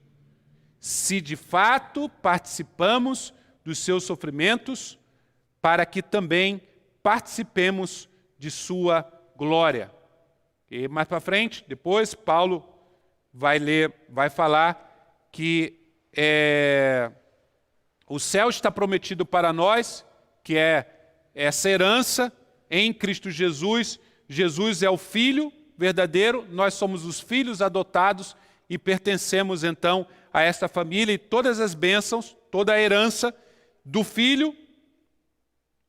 Se de fato participamos dos seus sofrimentos, para que também participemos de sua glória. E mais para frente, depois, Paulo vai falar que o céu está prometido para nós, que é essa herança em Cristo Jesus. Jesus é o Filho verdadeiro, nós somos os filhos adotados e pertencemos então a esta família, e todas as bênçãos, toda a herança do Filho,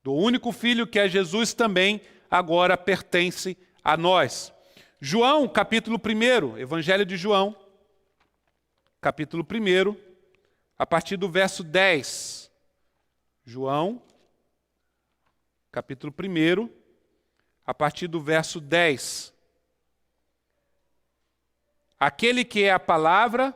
do único Filho que é Jesus, também agora pertence a nós. João, capítulo 1, Evangelho de João, capítulo 1, a partir do verso 10. João, capítulo 1, a partir do verso 10. Aquele que é a palavra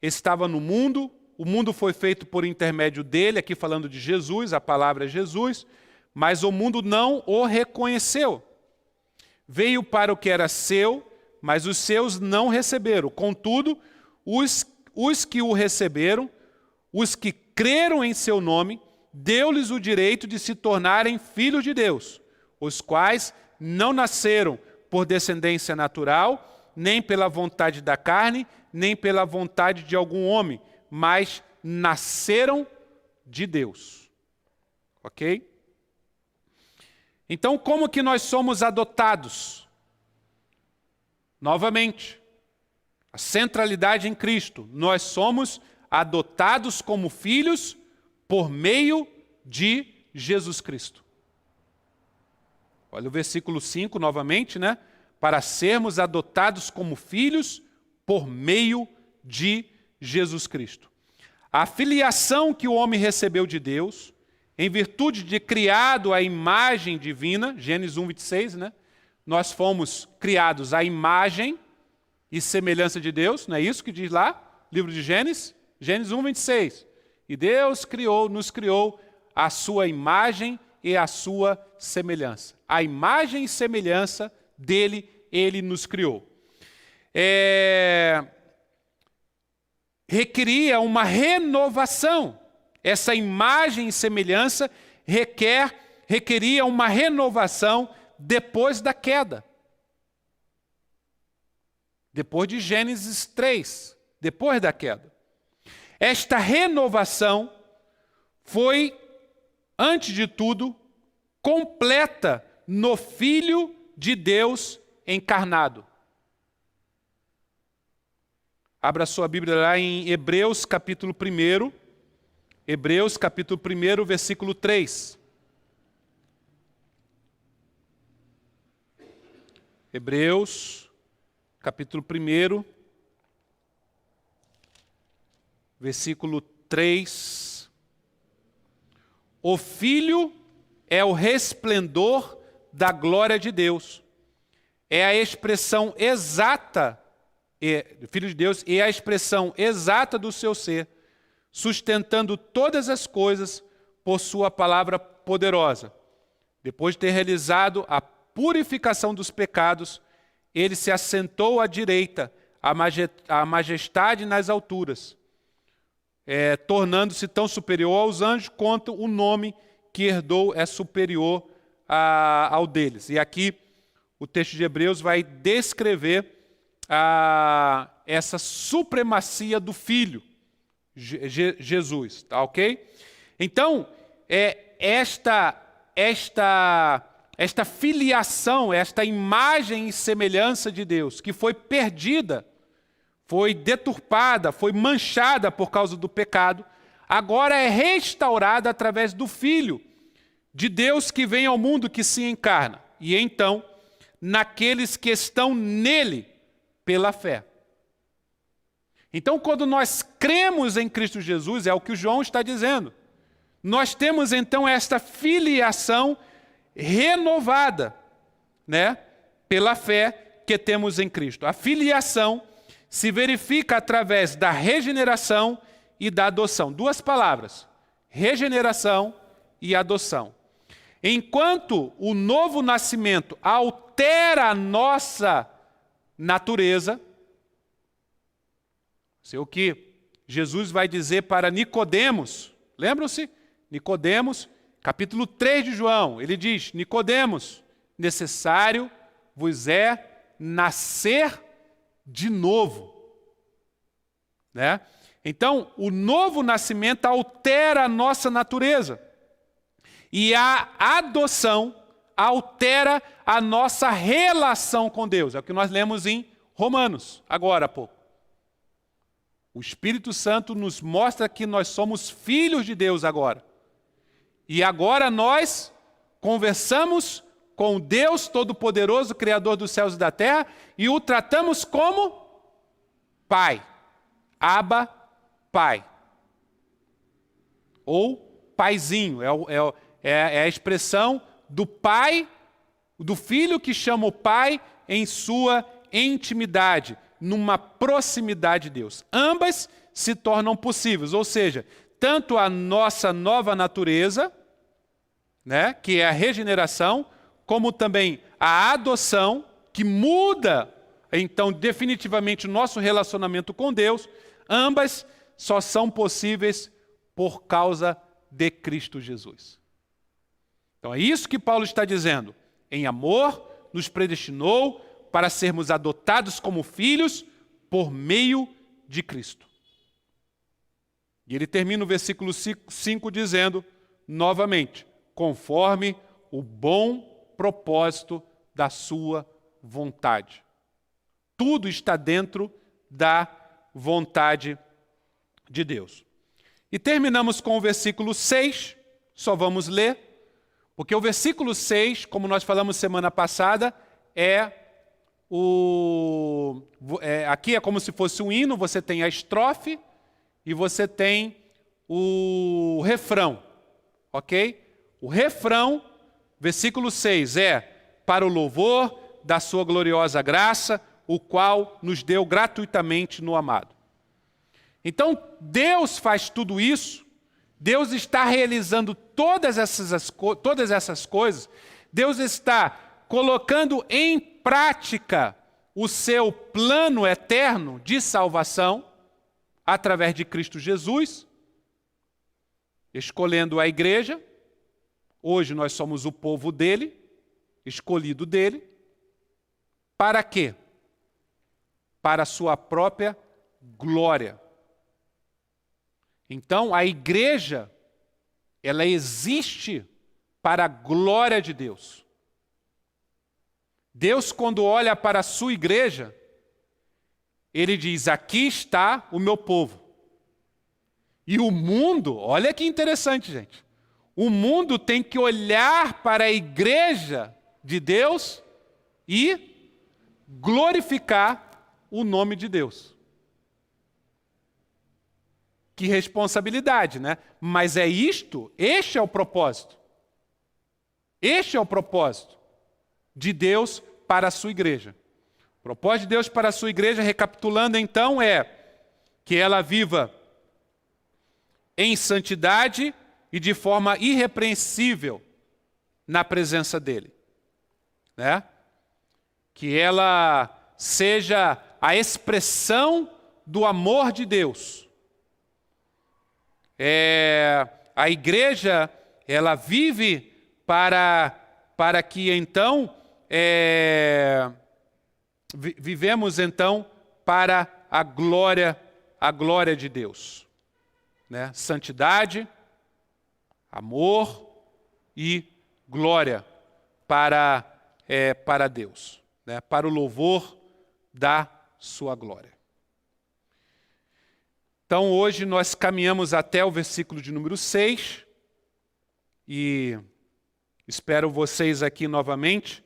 estava no mundo, o mundo foi feito por intermédio dele, aqui falando de Jesus, a palavra é Jesus, mas o mundo não o reconheceu. Veio para o que era seu, mas os seus não receberam. Contudo, os que o receberam, os que creram em seu nome, deu-lhes o direito de se tornarem filhos de Deus, os quais não nasceram por descendência natural, nem pela vontade da carne, nem pela vontade de algum homem, mas nasceram de Deus. Ok? Então, como que nós somos adotados? Novamente, a centralidade em Cristo. Nós somos adotados como filhos por meio de Jesus Cristo. Olha o versículo 5 novamente, né? Para sermos adotados como filhos por meio de Jesus Cristo. A filiação que o homem recebeu de Deus, em virtude de criado à imagem divina, Gênesis 1, 26, né? Nós fomos criados à imagem e semelhança de Deus, não é isso que diz lá, livro de Gênesis? Gênesis 1, 26. E Deus nos criou à sua imagem e a sua semelhança. A imagem e semelhança dele, ele nos criou. Requeria uma renovação. Essa imagem e semelhança requeria uma renovação depois da queda. Depois de Gênesis 3, depois da queda. Esta renovação foi, antes de tudo, completa no Filho de Deus encarnado. Abra sua Bíblia lá em Hebreus capítulo 1. Hebreus capítulo 1, versículo 3. Hebreus capítulo 1, versículo 3. O Filho é o resplendor da glória de Deus. É a expressão exata, Filho de Deus, e a expressão exata do seu ser, sustentando todas as coisas por sua palavra poderosa. Depois de ter realizado a purificação dos pecados, ele se assentou à direita, a majestade nas alturas, tornando-se tão superior aos anjos quanto o nome que herdou é superior ao deles. E aqui o texto de Hebreus vai descrever essa supremacia do Filho, Jesus, tá ok? Então, esta filiação, esta imagem e semelhança de Deus, que foi perdida, foi deturpada, foi manchada por causa do pecado, agora é restaurada através do Filho de Deus que vem ao mundo, que se encarna. E então, naqueles que estão nele pela fé. Então, quando nós cremos em Cristo Jesus, é o que o João está dizendo, nós temos então esta filiação renovada, né, pela fé que temos em Cristo. A filiação se verifica através da regeneração e da adoção. Duas palavras, regeneração e adoção. Enquanto o novo nascimento altera a nossa natureza, isso é o que Jesus vai dizer para Nicodemos. Lembram-se? Nicodemos, capítulo 3 de João, ele diz: Nicodemos, necessário vos é nascer de novo. Né? Então, o novo nascimento altera a nossa natureza. E a adoção altera a nossa relação com Deus. É o que nós lemos em Romanos, agora há pouco. O Espírito Santo nos mostra que nós somos filhos de Deus agora. E agora nós conversamos com Deus Todo-Poderoso, Criador dos céus e da terra, e o tratamos como Pai. Abba, Pai. Ou Paizinho. É a expressão do Pai, do Filho que chama o Pai em sua intimidade, numa proximidade de Deus. Ambas se tornam possíveis, ou seja, tanto a nossa nova natureza, né, que é a regeneração, como também a adoção, que muda, então, definitivamente o nosso relacionamento com Deus, ambas só são possíveis por causa de Cristo Jesus. Então é isso que Paulo está dizendo. Em amor, nos predestinou para sermos adotados como filhos por meio de Cristo. E ele termina o versículo 5 dizendo, novamente, conforme o bom propósito da sua vontade. Tudo está dentro da vontade de Deus. E terminamos com o versículo 6, só vamos ler, porque o versículo 6, como nós falamos semana passada, aqui é como se fosse um hino, você tem a estrofe e você tem o refrão, ok? O refrão, versículo 6, é para o louvor da sua gloriosa graça, o qual nos deu gratuitamente no amado. Então, Deus faz tudo isso Deus está realizando todas essas coisas, Deus está colocando em prática o seu plano eterno de salvação através de Cristo Jesus, escolhendo a igreja. Hoje nós somos o povo dele, escolhido dele. Para quê? Para a sua própria glória. Então, a igreja, ela existe para a glória de Deus. Deus, quando olha para a sua igreja, ele diz: aqui está o meu povo. E o mundo, olha que interessante, gente. O mundo tem que olhar para a igreja de Deus e glorificar o nome de Deus. Que responsabilidade, né? Mas é isto, este é o propósito. Este é o propósito de Deus para a sua igreja. O propósito de Deus para a sua igreja, recapitulando então, é que ela viva em santidade e de forma irrepreensível na presença dele, né? Que ela seja a expressão do amor de Deus. A igreja, ela vive para que então vivemos então para a glória de Deus, né? Santidade, amor e glória para Deus, né? Para o louvor da sua glória. Então, hoje nós caminhamos até o versículo de número 6 e espero vocês aqui novamente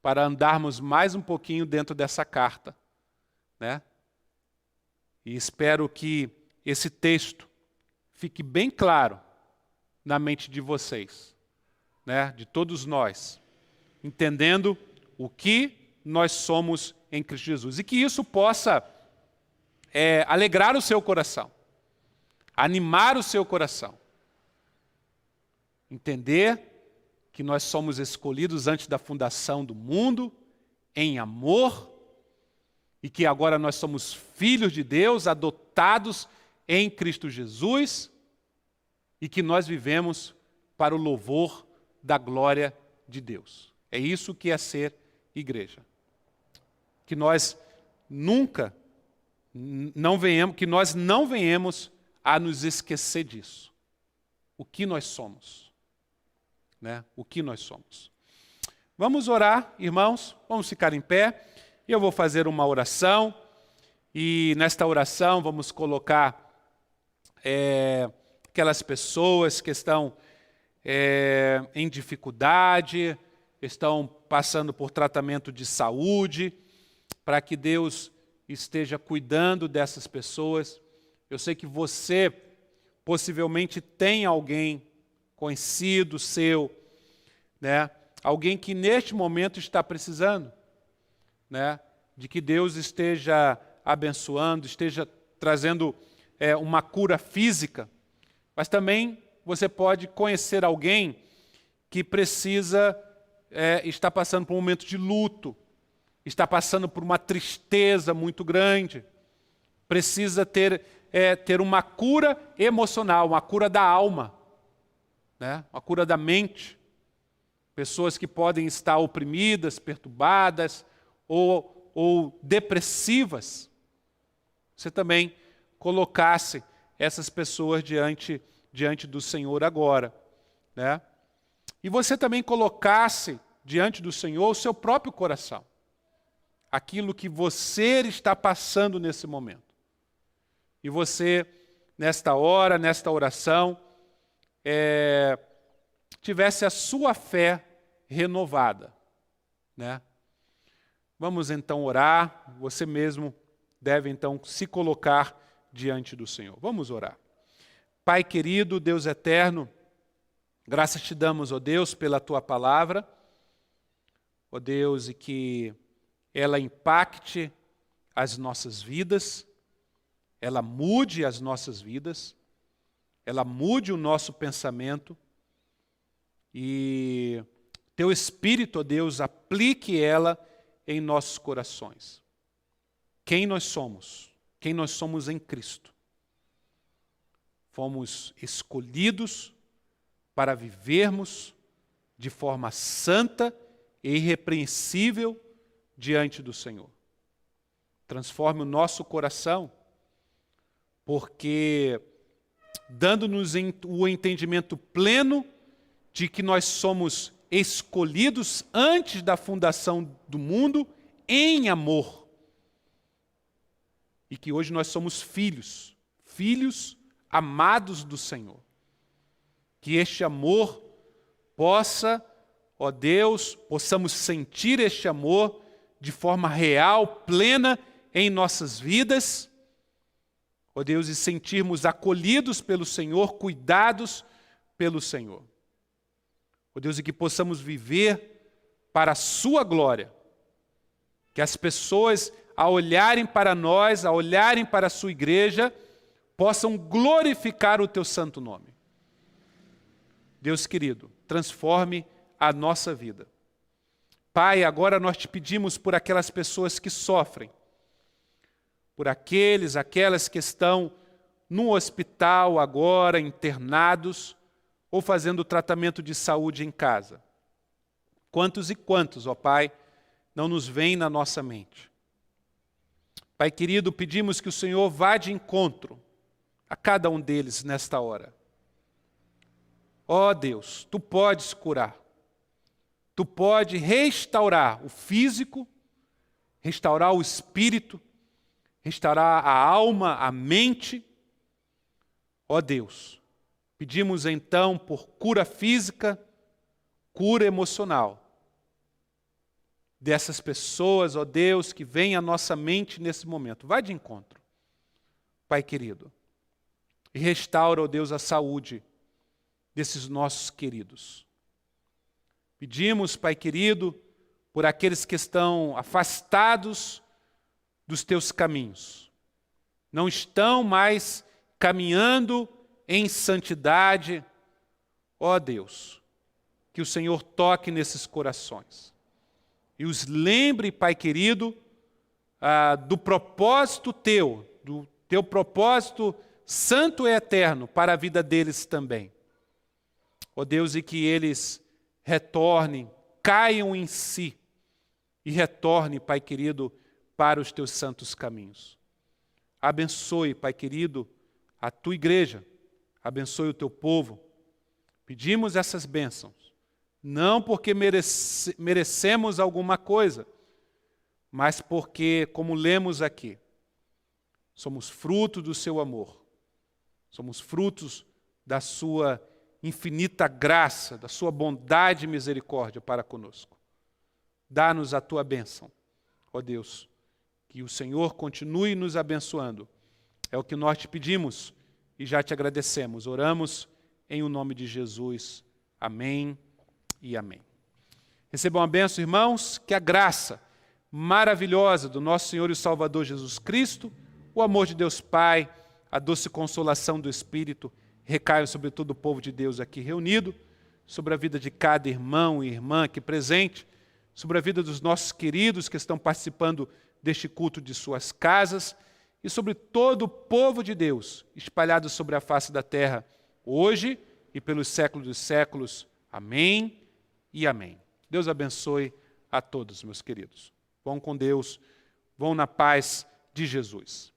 para andarmos mais um pouquinho dentro dessa carta, né? E espero que esse texto fique bem claro na mente de vocês, né? De todos nós, entendendo o que nós somos em Cristo Jesus e que isso possa alegrar o seu coração, animar o seu coração. Entender que nós somos escolhidos antes da fundação do mundo, em amor, e que agora nós somos filhos de Deus, adotados em Cristo Jesus, e que nós vivemos para o louvor da glória de Deus. É isso que é ser igreja. Que nós não venhamos a nos esquecer disso. O que nós somos, né? O que nós somos. Vamos orar, irmãos, vamos ficar em pé, e eu vou fazer uma oração, e nesta oração vamos colocar aquelas pessoas que estão em dificuldade, estão passando por tratamento de saúde, para que Deus esteja cuidando dessas pessoas. Eu sei que você possivelmente tem alguém conhecido seu, né? Alguém que neste momento está precisando, né? De que Deus esteja abençoando, esteja trazendo uma cura física, mas também você pode conhecer alguém que precisa, está passando por um momento de luto, está passando por uma tristeza muito grande, precisa ter uma cura emocional, uma cura da alma, né? Uma cura da mente. Pessoas que podem estar oprimidas, perturbadas ou depressivas. Você também colocasse essas pessoas diante do Senhor agora, né? E você também colocasse diante do Senhor o seu próprio coração. Aquilo que você está passando nesse momento. E você, nesta hora, nesta oração, tivesse a sua fé renovada, né? Vamos então orar. Você mesmo deve então se colocar diante do Senhor. Vamos orar. Pai querido, Deus eterno, graças te damos, ó Deus, pela tua palavra, ó Deus, e que ela impacte as nossas vidas, ela mude as nossas vidas, ela mude o nosso pensamento e Teu Espírito, ó Deus, aplique ela em nossos corações. Quem nós somos em Cristo. Fomos escolhidos para vivermos de forma santa e irrepreensível diante do Senhor. Transforme o nosso coração, porque dando-nos o entendimento pleno de que nós somos escolhidos antes da fundação do mundo em amor. E que hoje nós somos filhos amados do Senhor. Que este amor possa, ó Deus, possamos sentir este amor de forma real, plena em nossas vidas, ó Deus, e sentirmos acolhidos pelo Senhor, cuidados pelo Senhor. Ó Deus, e que possamos viver para a sua glória. Que as pessoas, ao olharem para nós, ao olharem para a sua igreja, possam glorificar o teu santo nome. Deus querido, transforme a nossa vida. Pai, agora nós te pedimos por aquelas pessoas que sofrem, por aquelas que estão no hospital agora, internados, ou fazendo tratamento de saúde em casa. Quantos e quantos, ó Pai, não nos vêm na nossa mente. Pai querido, pedimos que o Senhor vá de encontro a cada um deles nesta hora. Ó Deus, Tu podes curar. Tu podes restaurar o físico, restaurar o espírito, restaurar a alma, a mente. Ó Deus, pedimos então por cura física, cura emocional dessas pessoas, ó Deus, que vêm à nossa mente nesse momento. Vai de encontro, Pai querido, e restaura, ó Deus, a saúde desses nossos queridos. Pedimos, Pai querido, por aqueles que estão afastados dos Teus caminhos, não estão mais caminhando em santidade. Ó Deus, que o Senhor toque nesses corações e os lembre, Pai querido, do propósito Teu, do Teu propósito santo e eterno para a vida deles também. Ó Deus, e que eles retornem, caiam em si e retornem, Pai querido, para os Teus santos caminhos. Abençoe, Pai querido, a Tua igreja, abençoe o Teu povo. Pedimos essas bênçãos, não porque merecemos alguma coisa, mas porque, como lemos aqui, somos fruto do Seu amor, somos frutos da Sua infinita graça, da Sua bondade e misericórdia para conosco. Dá-nos a Tua bênção, ó Deus, que o Senhor continue nos abençoando. É o que nós te pedimos e já te agradecemos. Oramos em o nome de Jesus. Amém e amém. Recebam a bênção, irmãos, que a graça maravilhosa do nosso Senhor e Salvador Jesus Cristo, o amor de Deus Pai, a doce consolação do Espírito, recaiam sobre todo o povo de Deus aqui reunido, sobre a vida de cada irmão e irmã aqui presente, sobre a vida dos nossos queridos que estão participando deste culto de suas casas e sobre todo o povo de Deus espalhado sobre a face da terra, hoje e pelos séculos dos séculos. Amém e amém. Deus abençoe a todos, meus queridos. Vão com Deus, vão na paz de Jesus.